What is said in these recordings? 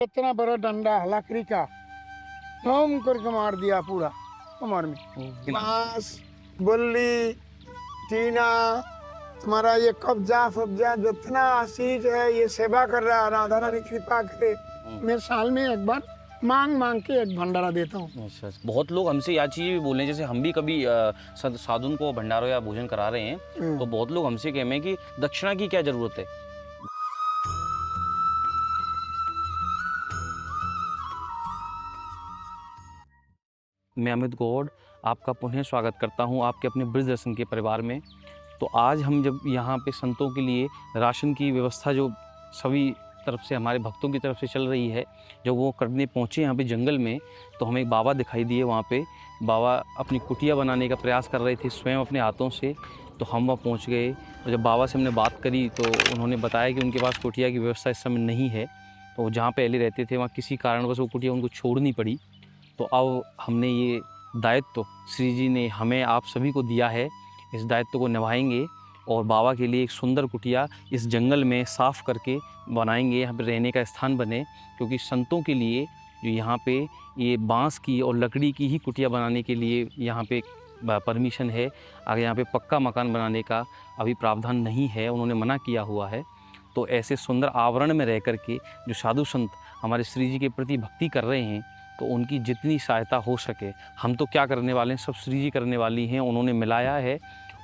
इतना बड़ा डंडा लकड़ी का धूम करके मार दिया पूरा कमर में। बांस, बल्ली, टीना, तुम्हारा ये कब्जा फब्जा जितना चीज है ये सेवा कर रहा है। राधा रानी कृपा करे, मैं साल में एक बार मांग मांग के एक भंडारा देता हूँ। अच्छा, बहुत लोग हमसे यह चीज़ भी बोले, जैसे हम भी कभी साधुन को भंडारा या भोजन करा रहे हैं तो बहुत लोग हमसे कह में कि दक्षिणा की क्या जरूरत है। मैं अमित गौड़ आपका पुनः स्वागत करता हूं आपके अपने ब्रज दर्शन के परिवार में। तो आज हम जब यहाँ पे संतों के लिए राशन की व्यवस्था जो सभी तरफ से हमारे भक्तों की तरफ से चल रही है, जब वो करने पहुँचे यहाँ पे जंगल में, तो हमें एक बाबा दिखाई दिए। वहाँ पे बाबा अपनी कुटिया बनाने का प्रयास कर रहे थे स्वयं अपने हाथों से। तो हम वहाँ पहुँच गए और जब बाबा से हमने बात करी तो उन्होंने बताया कि उनके पास कुटिया की व्यवस्था इस समय नहीं है। तो जहाँ पहले रहते थे वहाँ किसी कारणवश वो कुटिया उनको छोड़नी पड़ी। तो अब हमने ये दायित्व श्री जी ने हमें आप सभी को दिया है, इस दायित्व को निभाएंगे और बाबा के लिए एक सुंदर कुटिया इस जंगल में साफ़ करके बनाएंगे, यहाँ पे रहने का स्थान बने। क्योंकि संतों के लिए जो यहाँ पे ये बांस की और लकड़ी की ही कुटिया बनाने के लिए यहाँ पे परमिशन है। आगे यहाँ पे पक्का मकान बनाने का अभी प्रावधान नहीं है, उन्होंने मना किया हुआ है। तो ऐसे सुंदर आवरण में रह कर के जो साधु संत हमारे श्री जी के प्रति भक्ति कर रहे हैं, तो उनकी जितनी सहायता हो सके, हम तो क्या करने वाले हैं, सब श्री जी करने वाली हैं। उन्होंने मिलाया है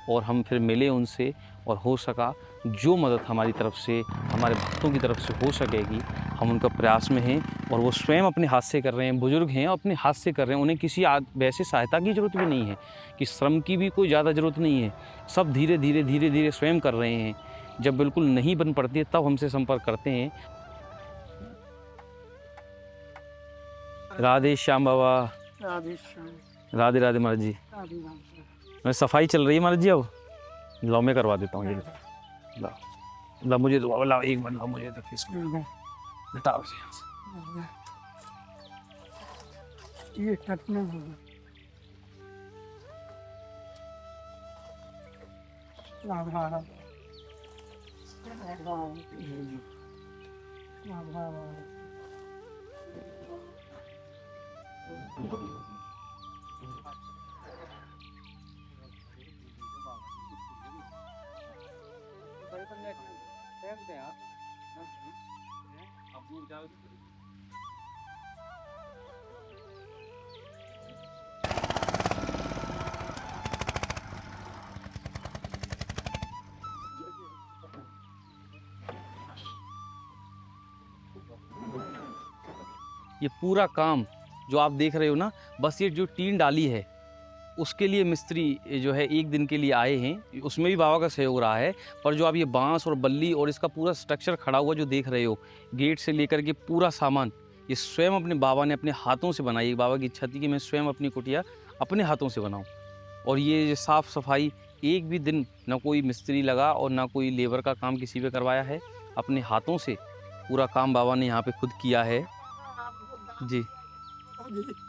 और हम फिर मिले उनसे, और हो सका जो मदद हमारी तरफ से, हमारे भक्तों की तरफ से हो सकेगी, हम उनका प्रयास में हैं। और वो स्वयं अपने हाथ से कर रहे हैं, बुजुर्ग हैं अपने हाथ से कर रहे हैं, उन्हें किसी वैसे सहायता की ज़रूरत भी नहीं है, कि श्रम की भी कोई ज़्यादा ज़रूरत नहीं है। सब धीरे धीरे स्वयं कर रहे हैं। जब बिल्कुल नहीं बन पड़ती है तब हमसे संपर्क करते हैं। राधे श्याम बाबा। राधे श्याम। राधे राधे महाराज जी। राधे राधे। मैं सफाई चल रही है महाराज जी, अब लाओ मैं करवा देता हूँ। ये ला मुझे दो, ला एक बार, ला मुझे तक इसमें हटाओ से यहाँ से। ये कटना होगा। राधा राधे। राधा राधे। ये पूरा काम जो आप देख रहे हो ना, बस ये जो टीन डाली है उसके लिए मिस्त्री जो है एक दिन के लिए आए हैं, उसमें भी बाबा का सहयोग रहा है। पर जो आप ये बांस और बल्ली और इसका पूरा स्ट्रक्चर खड़ा हुआ जो देख रहे हो, गेट से लेकर के पूरा सामान, ये स्वयं अपने बाबा ने अपने हाथों से बनाई। बाबा की इच्छा थी कि मैं स्वयं अपनी कुटिया अपने हाथों से बनाऊँ। और ये साफ़ सफाई एक भी दिन ना कोई मिस्त्री लगा और ना कोई लेबर का काम किसी पे करवाया है, अपने हाथों से पूरा काम बाबा ने यहाँ पे खुद किया है जी।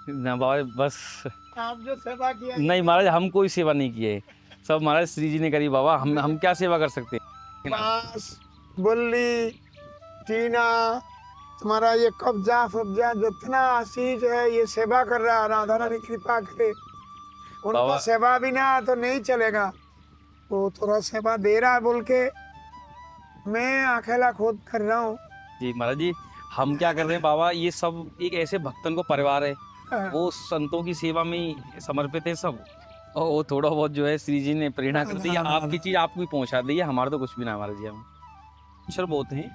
ना बाबा बस आप जो सेवा किया नहीं महाराज, हम कोई सेवा नहीं किए, सब महाराज श्री जी ने करी। बाबा हम क्या सेवा कर सकते हैं। बांस, बल्ली, टीना, तुम्हारा ये कब्जा फब्जा जितना चीज है ये सेवा कर रहा है। राधा रानी कृपा करे, उनका सेवा बिना तो नहीं चलेगा। वो थोड़ा सेवा दे रहा है बोल के मैं अकेला खुद कर रहा हूँ जी। महाराज जी हम क्या कर रहे हैं बाबा, ये सब एक ऐसे भक्तन को परिवार है, वो संतों की सेवा में ही समर्पित है सब। और वो थोड़ा बहुत जो है श्री जी ने प्रेरणा कर दी, आपकी चीज़ आपको पहुंचा दी है, हमारा तो कुछ भी ना महाराज जी। हम मच्छर बहुत हैं,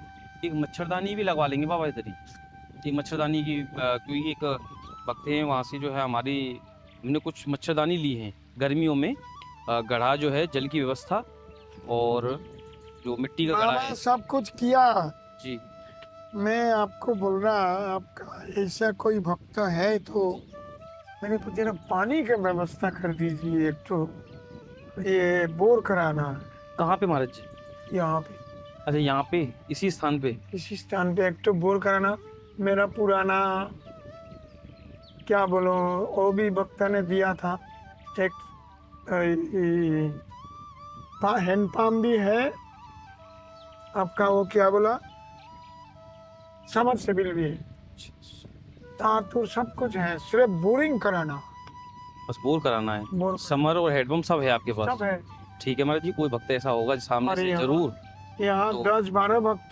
एक मच्छरदानी भी लगवा लेंगे बाबा इधर ही, एक मच्छरदानी की, क्योंकि एक भक्त हैं वहाँ से जो है हमारी, हमने कुछ मच्छरदानी ली हैं गर्मियों में। गढ़ा जो है जल की व्यवस्था और जो मिट्टी का गढ़ा है, सब कुछ किया जी। मैं आपको बोल रहा, आपका ऐसा कोई भक्त है तो मैंने तो जरा पानी की व्यवस्था कर दीजिए। एक तो ये बोर कराना। कहाँ पे महाराज जी? यहाँ पे। अच्छा यहाँ पे, इसी स्थान पे? इसी स्थान पे एक तो बोर कराना। मेरा पुराना क्या बोलो, वो भी भक्त ने दिया था एक हैंडपम्प भी है आपका, वो क्या बोला, समरसेबल भी है। तार सब कुछ है, सिर्फ बोरिंग कराना। बस बोर कराना है। बोर समर और हेडपम्प सब है आपके पास? सब है। ठीक है महाराज जी, कोई भक्त ऐसा होगा सामने अरे से यहाँ- जरूर। यहाँ तो- 10-12 भक्त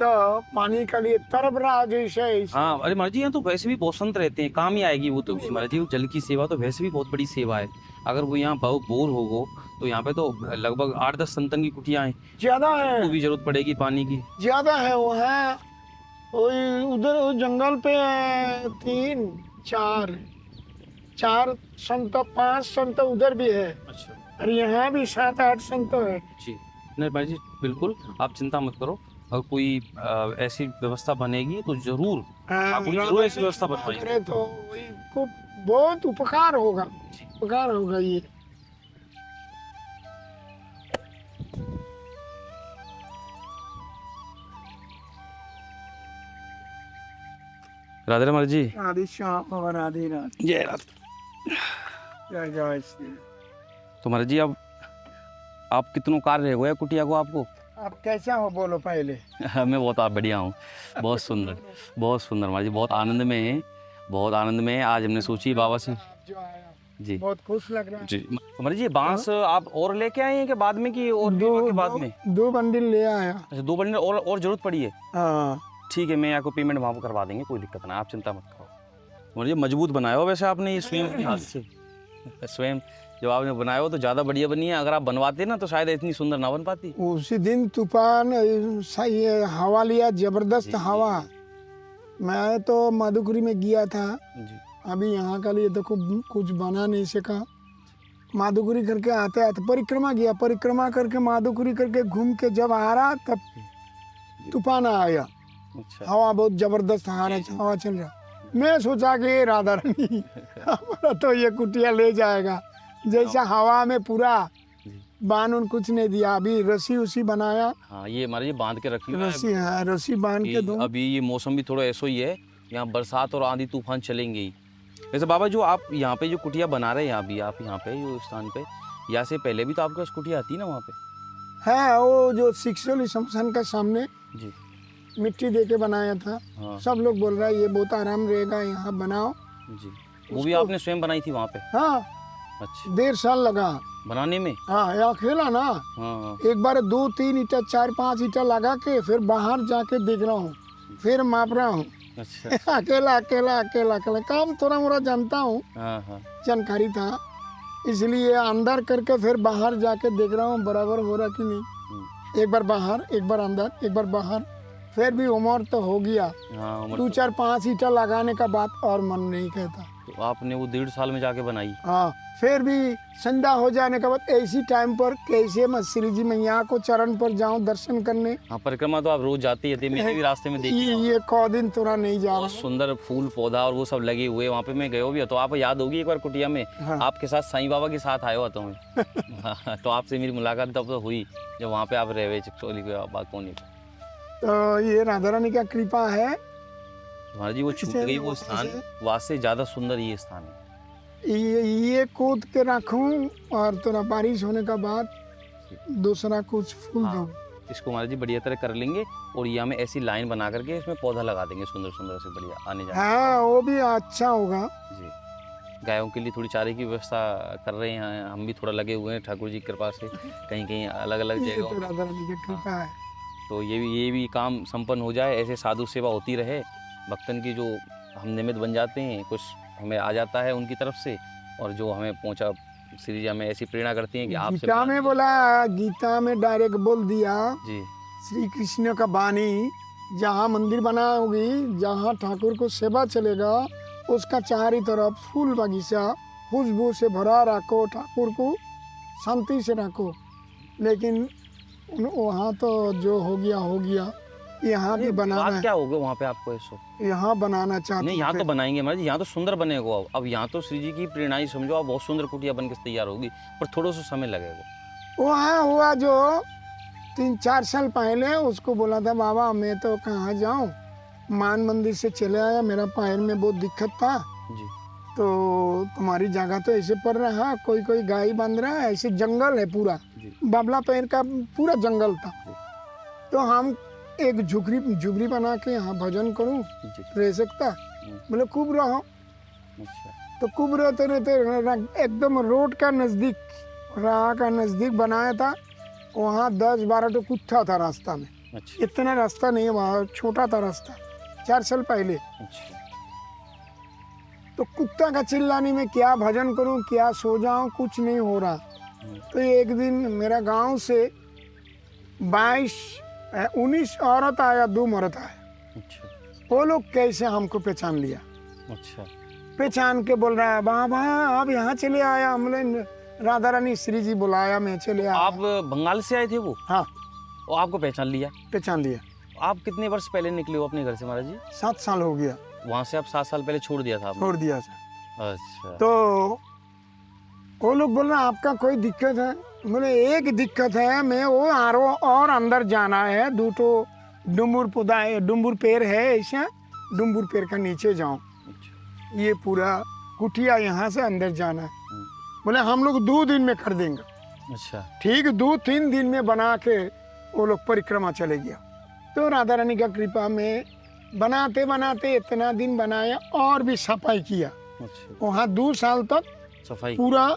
पानी के लिए तरफ रहा जैसे हाँ अरे महाराज जी, यहाँ तो वैसे भी बहुत संत रहते हैं, काम ही आएगी वो तो महाराज जी। वो जल की सेवा तो वैसे भी बहुत बड़ी सेवा है। अगर वो यहाँ बहुत बोर होगो तो यहाँ पे तो लगभग 8-10 संतन की कुटियाँ हैं, ज्यादा वो है, भी जरूरत पड़ेगी पानी की। ज्यादा है। वो है वही उधर वो जंगल पे 3-4 संत, 5 संत उधर भी है, अच्छा और यहाँ भी 7-8 संत है। जी। नहीं महाराज जी बिल्कुल आप चिंता मत करो, अगर कोई ऐसी व्यवस्था बनेगी तो जरूर आप जरूर ऐसी व्यवस्था बनवाइए। करे तो वही को बहुत उपकार होगा, उपकार होगा ये। राधे महाराज जी। आदि श्याम और राधे राधे, जय राधे। जय जय श्री। तो महाराज जी अब आप कितनों कार्य रह गए कुटिया को आपको? आप कैसा हो बोलो पहले? मैं बहुत बढ़िया हूँ, बहुत सुंदर, बहुत सुंदर महाराज जी, बहुत आनंद में है, बहुत आनंद में है। आज हमने सोची बाबा से जो आया जी बहुत खुश लग रहा है जी। महाराज जी बांस आप और लेके आए हैं कि बाद में की और के बाद में? 2 बंडल ले आया। अच्छा 2 बंडल और जरूरत पड़ी है? हाँ ठीक है, मैं आपको पेमेंट वहाँ पर करवा देंगे, कोई दिक्कत ना, आप चिंता मत करो। महाराज जी मजबूत बनाया हो वैसे आपने ये स्वयं अपने हाथ से, स्वयं जब आपने बनाया हो तो ज़्यादा बढ़िया बनी है। अगर आप बनवाते ना तो शायद इतनी सुंदर ना बन पाती। उसी दिन तूफान सही हवा लिया, जबरदस्त जी, हवा। मैं तो मधुपुरी में गया था, जी अभी यहाँ का लिए देखो कुछ बना नहीं सका। माधुपुरी करके आते आते परिक्रमा किया, परिक्रमा करके माधुपुरी करके घूम के जब आ रहा तब तूफान आया। अच्छा हवा बहुत जबरदस्त हवा चल रहा। मैं सोचा कि ये राधा रानी हमारा तो ये कुटिया ले जाएगा, जैसा हवा में पूरा बांध उन कुछ नहीं दिया। अभी रस्सी उसी बनाया। हाँ ये हमारे ये बांध के रखी हुई है रस्सी है, रस्सी बांध के दूं। अभी ये मौसम भी थोड़ा ऐसा ही है, यहाँ बरसात और आंधी तूफान चलेंगे ही। वैसे बाबा जो आप यहाँ पे जो कुटिया बना रहे हैं, यहाँ भी आप यहाँ पे जो स्थान पे, यहाँ से पहले भी तो आपके पास कुटिया आती ना वहाँ पे? है वो जो सिक्सोली शमशान का सामने जी मिट्टी दे के बनाया था। हाँ सब लोग बोल रहा है ये बहुत आराम रहेगा, यहाँ बनाओ। जी। वो भी आपने स्वयं बनाई थी वहाँ पे? हाँ अच्छा 1.5 साल लगा बनाने में? हाँ, ये अकेला ना। हाँ एक बार 2-3 ईटा 4-5 ईटा लगा के फिर बाहर जाके देख रहा हूँ, फिर माप रहा हूँ। अच्छा अकेला अकेला अकेला अकेला काम थोड़ा मोड़ा जानता हूँ, हाँ हाँ जानकारी था, इसलिए अंदर करके फिर बाहर जाके देख रहा हूँ बराबर हो रहा कि नहीं। एक बार बाहर, एक बार अंदर, एक बार बाहर, फिर भी उम्र तो हो गया। हाँ उम्र 2-4-5 ईटा लगाने का बात और मन नहीं कहता। तो आपने वो 1.5 साल में जाके बनाई? हाँ फिर भी संध्या हो जाने के बाद ऐसी टाइम पर कैसे मैं श्री जी मैया को चरण पर जाऊं दर्शन करने। हाँ परिक्रमा तो आप रोज जाते ही थे, मैंने भी रास्ते में देखी। ये कौ दिन थोड़ा नहीं जा बहुत रहा। सुंदर फूल पौधा और वो सब लगे हुए वहाँ पे, मैं गए भी तो आपको याद होगी एक बार कुटिया में हाँ। आपके साथ साईं बाबा के साथ आया हुआ था मैं। हाँ, तो आपसे मेरी मुलाकात तब तो हुई जब वहाँ पे आप रहे हुए चिकचोली के बागोनी पे। तो ये राधा रानी का कृपा है। महाराज जी वो छूट गई वो स्थान, वास्ते ज्यादा सुंदर ये स्थान है। ये कूद के रखूं और थोड़ा बारिश होने का बाद दूसरा कुछ फूल हाँ। दूं। इसको महाराज जी बढ़िया तरह कर लेंगे और ये हमें ऐसी लाइन बना करके इसमें पौधा लगा देंगे सुंदर सुंदर से बढ़िया आने जाने। हाँ वो भी अच्छा होगा जी गायों के लिए थोड़ी चारे की व्यवस्था कर रहे हैं, हम भी थोड़ा लगे हुए हैं ठाकुर जी की कृपा से, कहीं कहीं अलग अलग ये तो जगहों। राधा रानी की कृपा है। तो ये भी काम संपन्न हो जाए, ऐसे साधु सेवा होती रहे, भक्तन की जो हम निमित्त बन जाते हैं, कुछ हमें आ जाता है उनकी तरफ से, और जो हमें पहुंचा श्री जी हमें ऐसी प्रेरणा करती हैं कि आपसे गीता में बोला, गीता में डायरेक्ट बोल दिया जी श्री कृष्ण का वाणी, जहाँ मंदिर बनाओगी, जहाँ ठाकुर को सेवा चलेगा, उसका चारों तरफ फूल बगीचा खुशबू से भरा रखो, ठाकुर को शांति से रखो। लेकिन वहाँ तो जो हो गया, यहाँ भी बनाना बात है। क्या होगा वहाँ पे आपको ऐसा? यहाँ बनाना चाहते नहीं यहाँ थे। तो बनाएंगे महाराज, यहाँ तो सुंदर बनेगा। अब यहाँ तो श्री जी की प्रेरणा ही समझो, आप बहुत सुंदर कुटिया बन के तैयार होगी, पर थोड़ा सा समय लगेगा। वहाँ हुआ जो 3-4 साल पहले, उसको बोला था बाबा मैं तो कहाँ जाऊँ, मान मंदिर से चले आया, मेरा पैर में बहुत दिक्कत था, जी तो तुम्हारी जगह तो ऐसे पड़ रहा है, कोई कोई गाय बांध रहा है, ऐसे जंगल है पूरा, जी बाबला पैर का पूरा जंगल था। जी। तो हम एक झुगरी बना के यहाँ भजन करूँ, जी रह सकता। बोले खूब रहो। अच्छा। तो खूब रहते रहते एकदम रोड का नज़दीक, राह का नज़दीक बनाया था। वहाँ 10-12 तो कुत्ता था रास्ता में। अच्छा। इतना रास्ता नहीं है वहाँ, छोटा था रास्ता 4 साल पहले। अच्छा। तो कुत्ता का चिल्लाने में क्या भजन करूं, क्या सो जाऊं, कुछ नहीं हो रहा। तो एक दिन मेरा गांव से 19 औरत आया, 2 मर्द आया। अच्छा। वो लोग कैसे हमको पहचान लिया, अच्छा। पहचान के बोल रहा है बाबा आप यहाँ चले आया, हमने राधा रानी श्री जी बुलाया, मैं चले आया। आप बंगाल से आए थे वो? हाँ, वो आपको पहचान लिया? पहचान लिया। आप कितने वर्ष पहले निकले हो अपने घर से महाराज जी? 7 साल हो गया। वहाँ से आप 7 साल पहले छोड़ दिया था आपने? छोड़ दिया था। अच्छा। तो वो लोग बोल रहे हैं आपका कोई दिक्कत है? बोले एक दिक्कत है, मैं वो आरो और अंदर जाना है, 2 तो डुम्बुर पौधा है, डुम्बुर पेड़ है, ऐसा डुम्बुर पेड़ का नीचे जाऊं, अच्छा। ये पूरा कुटिया यहाँ से अंदर जाना है। बोले हम लोग 2 दिन में कर देंगे। अच्छा। ठीक, 2-3 दिन में बना के वो लोग परिक्रमा चले गया। तो राधा रानी का कृपा में बनाते बनाते इतना दिन बनाया और भी सफाई किया। अच्छा। वहाँ 2 साल तक सफाई पूरा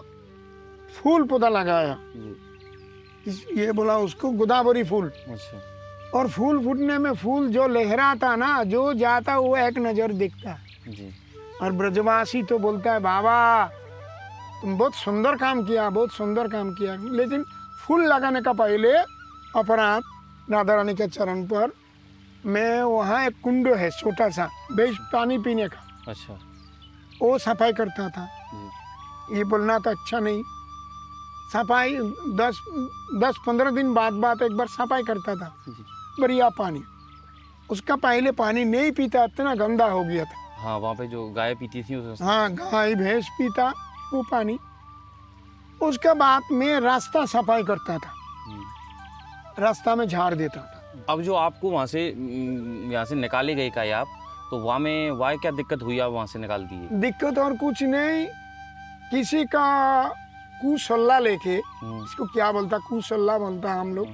फूल पौधा लगाया। जी। ये बोला उसको गोदावरी फूल। अच्छा। और फूल फूटने में फूल जो लहराता ना, जो जाता वो एक नज़र दिखता। जी। और ब्रजवासी तो बोलता है बाबा तुम बहुत सुंदर काम किया, बहुत सुंदर काम किया। लेकिन फूल लगाने का पहले अपराध राधा रानी के चरण पर मैं वहाँ एक कुंड है छोटा सा, बेश पानी पीने का, अच्छा। वो सफाई करता था। जी। ये बोलना तो अच्छा नहीं, सफाई 10-15 दिन बाद एक बार सफाई करता था। जी। बढ़िया पानी, उसका पहले पानी नहीं पीता, इतना गंदा हो गया था। हाँ, वहाँ पे जो गाय पीती थी उस हाँ, गाय भैंस पीता वो पानी। उसके बाद मैं रास्ता सफाई करता था, रास्ता में झाड़ देता था। अब जो आपको वहाँ से यहाँ से निकाले गए का आप, तो वहाँ में वहाँ क्या दिक्कत हुई, आप वहाँ से निकाल दिए? दिक्कत और कुछ नहीं, किसी का कुसल्ला लेके, इसको क्या बोलता, कुसल्ला बोलता हम लोग,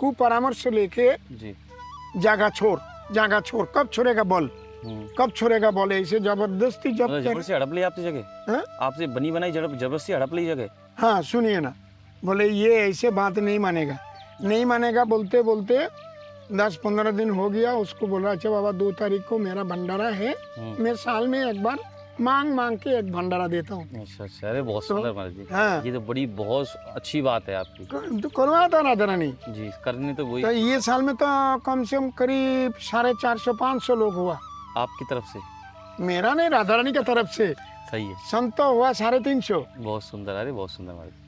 कुपरामर्श लेके जी। जागा छोड़, कब छोड़ेगा बोल, कब छोड़ेगा बोल, ऐसे जबरदस्ती जब जबरदस्ती हड़प ली आपकी जगह? हाँ? आपसे बनी बनाई जबरदस्ती हड़प ली जगह? हाँ सुनिए ना, बोले ये ऐसे बात नहीं मानेगा, नहीं मानेगा बोलते बोलते 10-15 दिन हो गया। उसको बोला अच्छा बाबा 2 तारीख को मेरा भंडारा है, मैं साल में एक बार मांग के एक भंडारा देता हूँ। अच्छा अच्छा, अरे बहुत सुंदर महाराज जी। हाँ, ये तो बड़ी बहुत अच्छी बात है आपकी। तो करवाता राधा रानी जी, करनी तो वही तो ये साल में तो कम से कम करीब 450-500 लोग हुआ। आपकी तरफ से? मेरा नहीं, राधा रानी की तरफ से। सही है। संत तो हुआ 350। बहुत सुंदर, अरे बहुत सुंदर महाराज।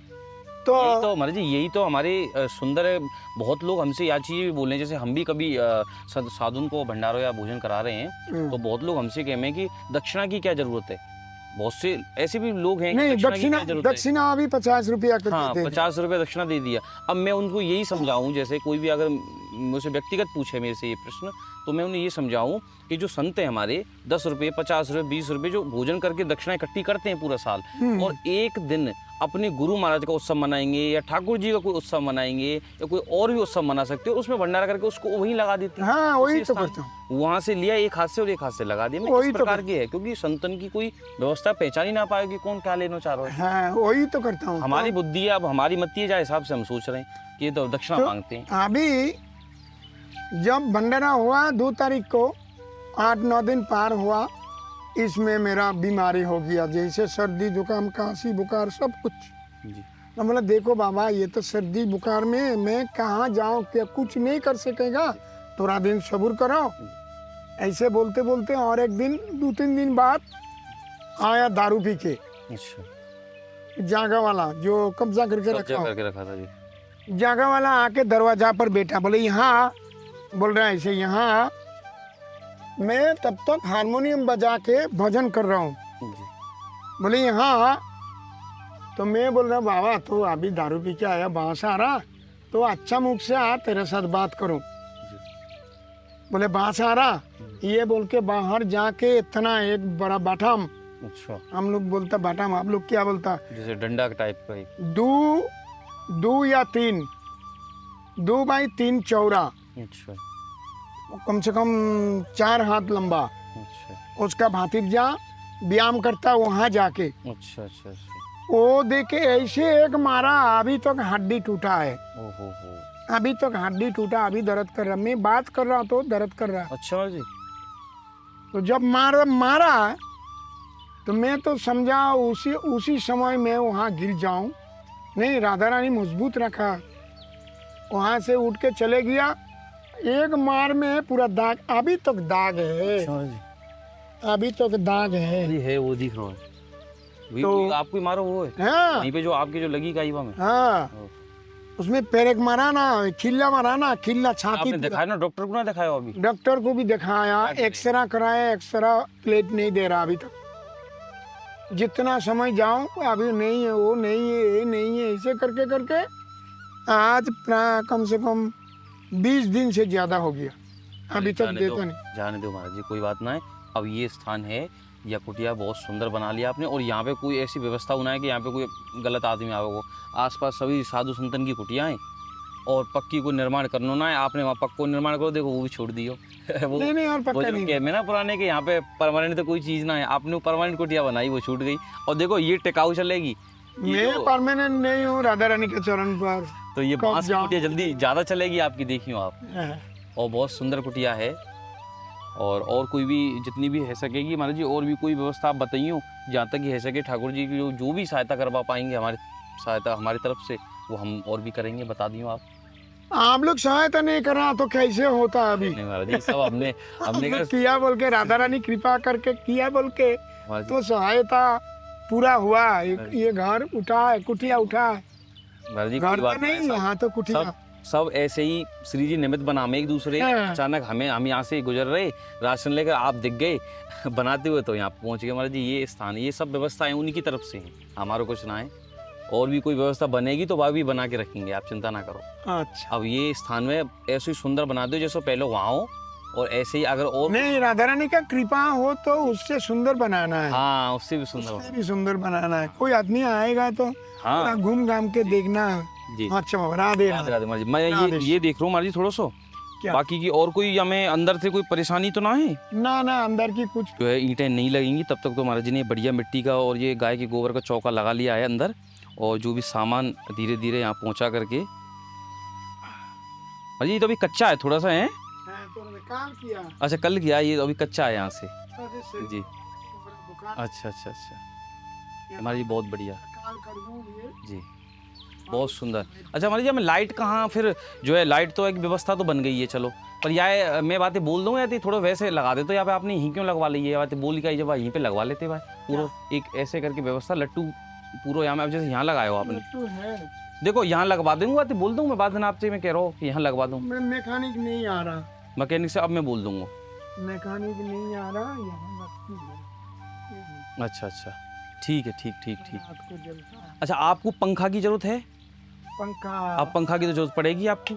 तो यही तो महाराज जी, यही तो हमारे सुंदर है। बहुत लोग हमसे यह चीज़ भी बोल रहे हैं, जैसे हम भी कभी साधुन को भंडारा या भोजन करा रहे हैं, तो बहुत लोग हमसे कह रहे हैं कि दक्षिणा की क्या जरूरत है। बहुत से ऐसे भी लोग हैं कि नहीं, दक्षिणा की क्या जरूरत है? दक्षिणा अभी 50 रुपया कर हाँ, देते हैं। 50 रुपये दक्षिणा दे दिया। अब मैं उनको यही समझाऊं, जैसे कोई भी अगर मुझसे व्यक्तिगत पूछे मेरे से ये प्रश्न, तो मैं उन्हें ये समझाऊं कि जो संत हैं हमारे 10 रुपये, 50 रुपये, 20 रुपये जो भोजन करके दक्षिणा इकट्ठी करते हैं पूरा साल, और एक दिन अपने गुरु महाराज का उत्सव मनाएंगे या ठाकुर जी का कोई उत्सव मनाएंगे या कोई और भी उत्सव मना सकते हो, उसमें भंडारा करके उसको वहीं लगा देते हैं। हाँ, वही उसी तो स्थान, करता हूँ। वहाँ से लिया एक हाथ से और एक हाथ से लगा दिया। मैं वही इस तो प्रकार की है, क्योंकि संतन की कोई व्यवस्था पहचान ही ना पाएगी कौन क्या लेना चाह रहा है। हाँ, वही तो करता हूँ। हमारी बुद्धि है, अब हमारी मति है, जहाँ हिसाब से हम सोच रहे हैं कि ये तो दक्षिणा मांगते हैं। अभी जब भंडारा हुआ 2 तारीख को, 8-9 दिन पार हुआ, इसमें मेरा बीमारी हो गया, जैसे सर्दी जुकाम खांसी बुखार सब कुछ। जी। तो बोला देखो बाबा ये तो सर्दी बुखार में मैं कहाँ जाऊँ, क्या कुछ नहीं कर सकेगा, थोड़ा दिन सब्र करो। ऐसे बोलते बोलते और एक दिन 2-3 दिन बाद आया दारू पी के, अच्छा। जागा वाला जो कब्जा करके रखा था जी। जागा वाला आके दरवाजा पर बैठा, बोले यहाँ, बोल रहा है ऐसे यहाँ, मैं तब तक हारमोनियम बजा के भजन कर रहा हूँ। बोले यहाँ, तो मैं बोल रहा बाबा तो अभी दारू पी के आया, बांस आ रहा, तो अच्छा मुख से आ, तेरे साथ बात करूं। बोले बांस आ रहा, ये बोल के बाहर जाके इतना एक बड़ा बाटाम, अच्छा, हम लोग बोलता बाटाम, आप लोग क्या बोलता, जैसे डंडा टाइप का ही, 2 या 3, 2 बाई 3 चौड़ा, अच्छा, कम से कम 4 हाथ लंबा, अच्छा, उसका भातीजा व्यायाम करता वहाँ जाके, अच्छा अच्छा अच्छा। वो देखे ऐसे एक मारा, अभी तक हड्डी टूटा है, ओहो हो। अभी तक हड्डी टूटा, अभी दर्द कर रहा। मैं बात कर रहा तो दर्द कर रहा। अच्छा महाराज जी। तो जब मारा तो मैं तो समझा उसी समय मैं वहाँ गिर जाऊं। नहीं, राधा रानी मजबूत रखा, वहाँ से उठ के चले गया। एक मार में पूरा दाग, अभी तक दाग है, अच्छा महाराज जी। अभी तक दाग है। जी है, वो दिख रहा है। वही तो- आपको ही मारो वो है, हाँ वहीं पे जो आपके जो लगी काइबा में। हाँ, ओह। उसमें पेरेक मारा ना, खिल्ला मारा ना, खिल्ला छाती आपने पूरा। दिखाया ना, डॉक्टर को ना दिखाया अभी? डॉक्टर को भी दिखाया, क्या कह रहे हैं? एक्सरा कराया, एक्सरा प्लेट नहीं दे रहा अभी तक। जितना समय जाऊं अभी नहीं है, वो नहीं है, ये नहीं है, ऐसे करके करके आज कम से कम 20 दिन से ज्यादा हो गया, अभी तक जाने दो, देता नहीं। जाने दो महाराज जी, कोई बात ना है। अब ये स्थान है, यह कुटिया बहुत सुंदर बना लिया आपने, और यहाँ पे कोई ऐसी व्यवस्था होना है कि यहाँ पे कोई गलत आदमी आवे को। आसपास सभी साधु संतन की कुटिया हैं, और पक्की को निर्माण करना ना है। आपने वहाँ पक्को निर्माण करो, देखो वो भी छोड़ दियो। वो नहीं और वो पक्का जो नहीं। कहते हैं ना पुराने के, यहाँ पे परमानेंट तो कोई चीज़ ना है, आपने वो परमानेंट कुटिया बनाई, वो छूट गई। और देखो ये टिकाऊ चलेगी। ये मैं जो- परमानेंट नहीं हूँ राधा रानी के चरण पर। तो ये कब बांस की जाऊं? कुटिया जल्दी ज़्यादा चलेगी आपकी, देखियो आप। और बहुत सुंदर कुटिया है। और कोई भी जितनी भी है सकेगी महाराज जी, और भी कोई व्यवस्था आप बताइए जहाँ तक ही है सके। ठाकुर जी की जो भी सहायता करवा पाएंगे, हमारी सहायता हमारी तरफ से, वो हम और भी करेंगे, बता दियो आप लोग सहायता नहीं कर रहा तो कैसे होता अभी? नहीं महाराज जी, सब हमने हमने कहा किया बोल के, राधा रानी कृपा करके किया बोल के, महाराज जी, तो सहायता पूरा हुआ। ये घर उठा है, कुटिया उठा है, महाराज जी घर कोई तो बात नहीं, नहीं, यहाँ तो कुटिया। सब ऐसे ही श्री जी निमित्त बनामे एक दूसरे। हाँ। अचानक हम यहाँ से गुजर रहे, राशन लेकर आप दिख गए बनाते हुए, तो यहाँ पहुँच गए महाराज जी। ये स्थान, ये सब व्यवस्थाएं उन्हीं की तरफ से हैं, हमारा कुछ ना है। और भी कोई व्यवस्था बनेगी तो वह भी बना के रखेंगे, आप चिंता ना करो। अच्छा, अब ये स्थान में ऐसे ही सुंदर बना दो जैसे पहले वहाँ हो, और ऐसे ही अगर और नहीं, राधा रानी का कृपा हो तो उससे सुंदर बनाना है, हाँ उससे भी सुंदर उससे हो। भी सुंदर बनाना है। कोई आदमी आएगा तो हाँ घूम घाम के देखना है। जी, अच्छा, राधे राधे राधे। राधे महाराज जी। मैं राधे। ये देख रहा हूँ महाराज जी थोड़ा सा, क्या? बाकी की और कोई हमें अंदर से कोई परेशानी तो ना है? ना अंदर की कुछ जो है ईंटें नहीं लगेंगी तब तक तो महाराज जी ने बढ़िया मिट्टी का और ये गाय के गोबर का चौका लगा लिया है अंदर, और जो भी सामान धीरे धीरे यहाँ पहुँचा करके। महाराज जी तो अभी कच्चा है थोड़ा सा है? तो काम किया। अच्छा कल किया, ये अभी कच्चा है यहाँ से। अरे से जी, दुकान अच्छा अच्छा अच्छा महाराज जी, बहुत बढ़िया काल कर दूं ये। जी, बहुत सुंदर। अच्छा महाराज जी, हमें लाइट कहाँ फिर जो है, लाइट तो एक व्यवस्था तो बन गई है चलो, पर यार मैं बातें बोल दूँ या तो थोड़ा वैसे लगा देते, या पे आपने यहीं क्यों लगवा ली है? बातें बोल का जब यहीं पे लगवा लेते भाई, पूरा एक ऐसे करके व्यवस्था लट्टू पूरा यहाँ में। अब जैसे यहाँ लगाए हो आपने, तो है, देखो यहाँ लगवा दूंगा, बातें बोल दूँ मैं बाद में आपसे, मैं कह रहा हूँ कि यहाँ लगवा दूँ मैं मैकेनिक नहीं आ रहा, मैकेनिक से, अब मैं बोल दूंगा। मैकेनिक नहीं आ रहा, यहाँ मस्ती है। अच्छा अच्छा, ठीक है, ठीक ठीक ठीक। रात को जलता है अच्छा आपको पंखा की जरूरत है? पंखा। अब पंखा की तो जरूरत पड़ेगी आपको,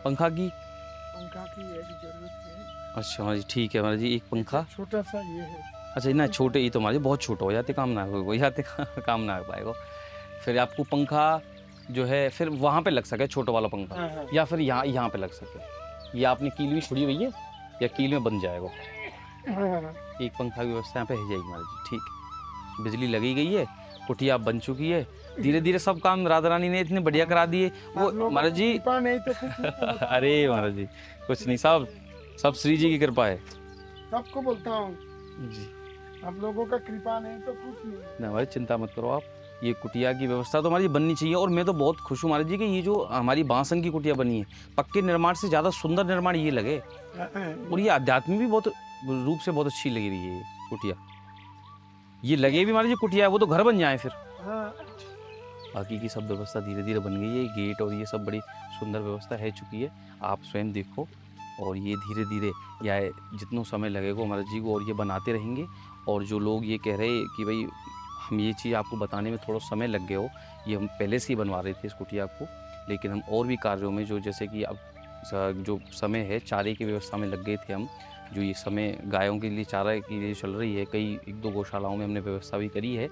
पंखा की। पंखा की एक जरूरत है। अच्छा महाराज जी, ठीक है महाराज जी, एक पंखा। छोटा सा ये है। अच्छा ना छोटे, ये तो महाराज जी बहुत छोटा हो जाते, काम ना हो जाते काम ना हो पाएगा। फिर आपको पंखा जो है फिर वहाँ पे लग सके, छोटा वाला पंखा, हाँ। या फिर यहाँ पे लग सके। ये आपने कील भी छोड़ी हुई है या कील में बन जाएगा? हाँ। एक पंखा की व्यवस्था यहाँ पे है जाएगी महाराज जी, ठीक है। बिजली लगी गई है, कुटिया बन चुकी है, धीरे धीरे सब काम राधा रानी ने इतने बढ़िया करा दिए। आप वो लोगों महाराज जी, की कृपा नहीं तो कुछ नहीं होता। अरे महाराज जी कुछ नहीं, सब श्री जी की कृपा है सबको बोलता हूँ, जी। आप लोगों का कृपा नहीं तो कुछ नहीं। ना महाराज चिंता मत करो आप, ये कुटिया की व्यवस्था तो हमारी बननी चाहिए। और मैं तो बहुत खुश हूँ महाराज जी कि ये जो हमारी बांसन की कुटिया बनी है, पक्के निर्माण से ज़्यादा सुंदर निर्माण ये लगे, और ये आध्यात्मिक भी बहुत रूप से बहुत अच्छी लगी रही है ये कुटिया। ये लगे भी महाराज जी कुटिया है, वो तो घर बन जाए फिर। हाँ। बाकी की सब व्यवस्था धीरे धीरे बन गई है, गेट और ये सब बड़ी सुंदर व्यवस्था है चुकी है, आप स्वयं देखो। और ये धीरे धीरे या जितना समय लगेगा महाराज जी को, और ये बनाते रहेंगे। और जो लोग ये कह रहे कि भाई हम ये चीज़ आपको बताने में थोड़ा समय लग गया हो, ये हम पहले से ही बनवा रहे थे इस कुटिया को, लेकिन हम और भी कार्यों में जो जैसे कि अब जो समय है चारे की व्यवस्था में लग गए थे हम। जो ये समय गायों के लिए चारा की लिए चल रही है, कई 1-2 गौशालाओं में हमने व्यवस्था भी करी है,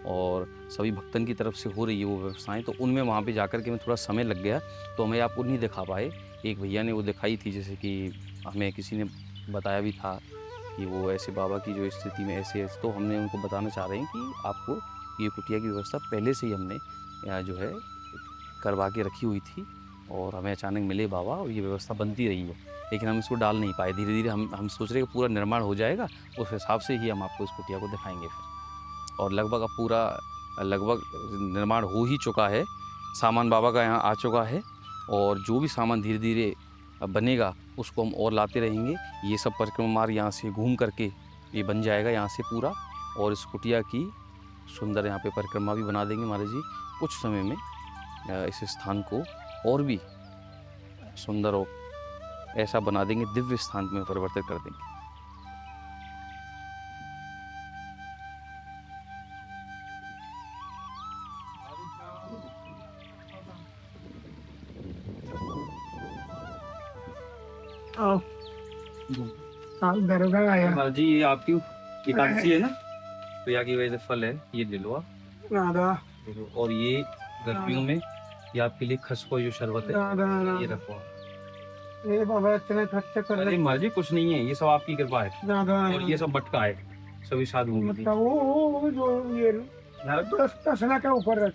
और सभी भक्तन की तरफ से हो रही है वो व्यवस्थाएं। तो उनमें वहाँ पे जाकर के हमें थोड़ा समय लग गया, तो हमें आपको नहीं दिखा पाए। एक भैया ने वो दिखाई थी, जैसे कि हमें किसी ने बताया भी था कि वो ऐसे बाबा की जो स्थिति में ऐसे है, तो हमने उनको बताना चाह रहे हैं कि आपको ये कुटिया की व्यवस्था पहले से ही हमने यहाँ जो है करवा के रखी हुई थी और हमें अचानक मिले बाबा और ये व्यवस्था बनती रही है, लेकिन हम इसको डाल नहीं पाए। धीरे धीरे हम सोच रहे हैं कि पूरा निर्माण हो जाएगा, उस हिसाब से ही हम आपको इस कुटिया को दिखाएंगे फिर। और लगभग अब पूरा लगभग निर्माण हो ही चुका है, सामान बाबा का यहाँ आ चुका है और जो भी सामान धीरे धीरे बनेगा उसको हम और लाते रहेंगे। ये सब परिक्रमा मार्ग यहाँ से घूम करके ये बन जाएगा यहाँ से पूरा, और इस कुटिया की सुंदर यहाँ पे परिक्रमा भी बना देंगे महाराज जी। कुछ समय में इस स्थान को और भी सुंदर और ऐसा बना देंगे, दिव्य स्थान में परिवर्तित कर देंगे। आओ आप दरगाह आया महाराज जी ये आपकी एकादशी है ना, तो यहाँ की वजह से फल है, ये ले लो आप। राधा और ये गर्मियों में ये आपके लिए खसको जो शरबत है राधा ये रखो आप। ये बाबा इतने खर्चे कर अरे रहे महाराज जी कुछ नहीं है, ये सब आपकी कृपा है। राधा और ये सब मटका है, सभी साधु होंगे। मतलब वो जो ये तसला के ऊपर रख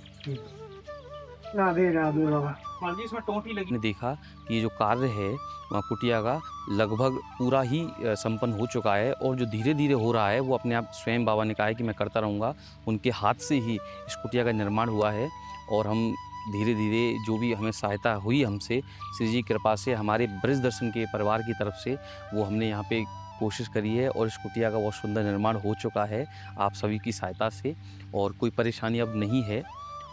राधे राधे बाबा। महाराज जी इसमें टोटी लगी। ने देखा कि ये जो कार्य है वहाँ कुटिया का लगभग पूरा ही संपन्न हो चुका है, और जो धीरे धीरे हो रहा है वो अपने आप स्वयं बाबा ने कहा है कि मैं करता रहूँगा। उनके हाथ से ही इस कुटिया का निर्माण हुआ है, और हम धीरे धीरे जो भी हमें सहायता हुई हमसे श्री जी की कृपा से, हमारे ब्रज दर्शन के परिवार की तरफ से, वो हमने यहाँ पे कोशिश करी है और इस कुटिया का बहुत सुंदर निर्माण हो चुका है आप सभी की सहायता से, और कोई परेशानी अब नहीं है।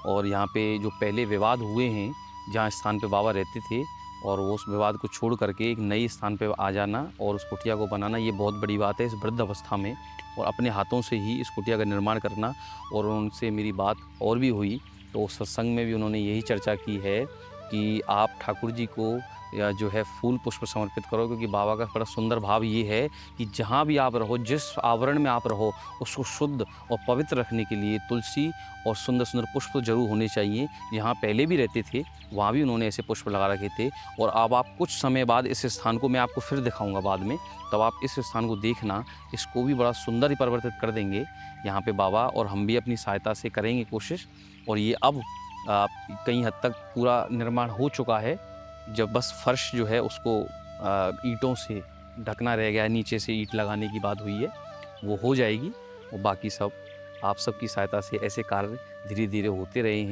और यहाँ पे जो पहले विवाद हुए हैं जहाँ स्थान पे बाबा रहते थे, और वो उस विवाद को छोड़ करके एक नए स्थान पे आ जाना और उस कुटिया को बनाना, ये बहुत बड़ी बात है इस वृद्ध अवस्था में, और अपने हाथों से ही इस कुटिया का निर्माण करना। और उनसे मेरी बात और भी हुई, तो सत्संग में भी उन्होंने यही चर्चा की है कि आप ठाकुर जी को या जो है फूल पुष्प समर्पित करो, क्योंकि बाबा का बड़ा सुंदर भाव ये है कि जहाँ भी आप रहो, जिस आवरण में आप रहो, उसको शुद्ध और पवित्र रखने के लिए तुलसी और सुंदर सुंदर पुष्प तो जरूर होने चाहिए। जहाँ पहले भी रहते थे वहाँ भी उन्होंने ऐसे पुष्प लगा रखे थे। और अब आप कुछ समय बाद इस स्थान को मैं आपको फिर दिखाऊंगा बाद में, तब आप इस स्थान को देखना, इसको भी बड़ा सुंदर ही परिवर्तित कर देंगे यहाँ पे बाबा, और हम भी अपनी सहायता से करेंगे कोशिश। और ये अब कई हद तक पूरा निर्माण हो चुका है, जब बस फर्श जो है उसको ईंटों से ढकना रह गया है, नीचे से ईंट लगाने की बात हुई है, वो हो जाएगी। और बाकी सब आप सबकी सहायता से ऐसे कार्य धीरे धीरे होते रहे हैं।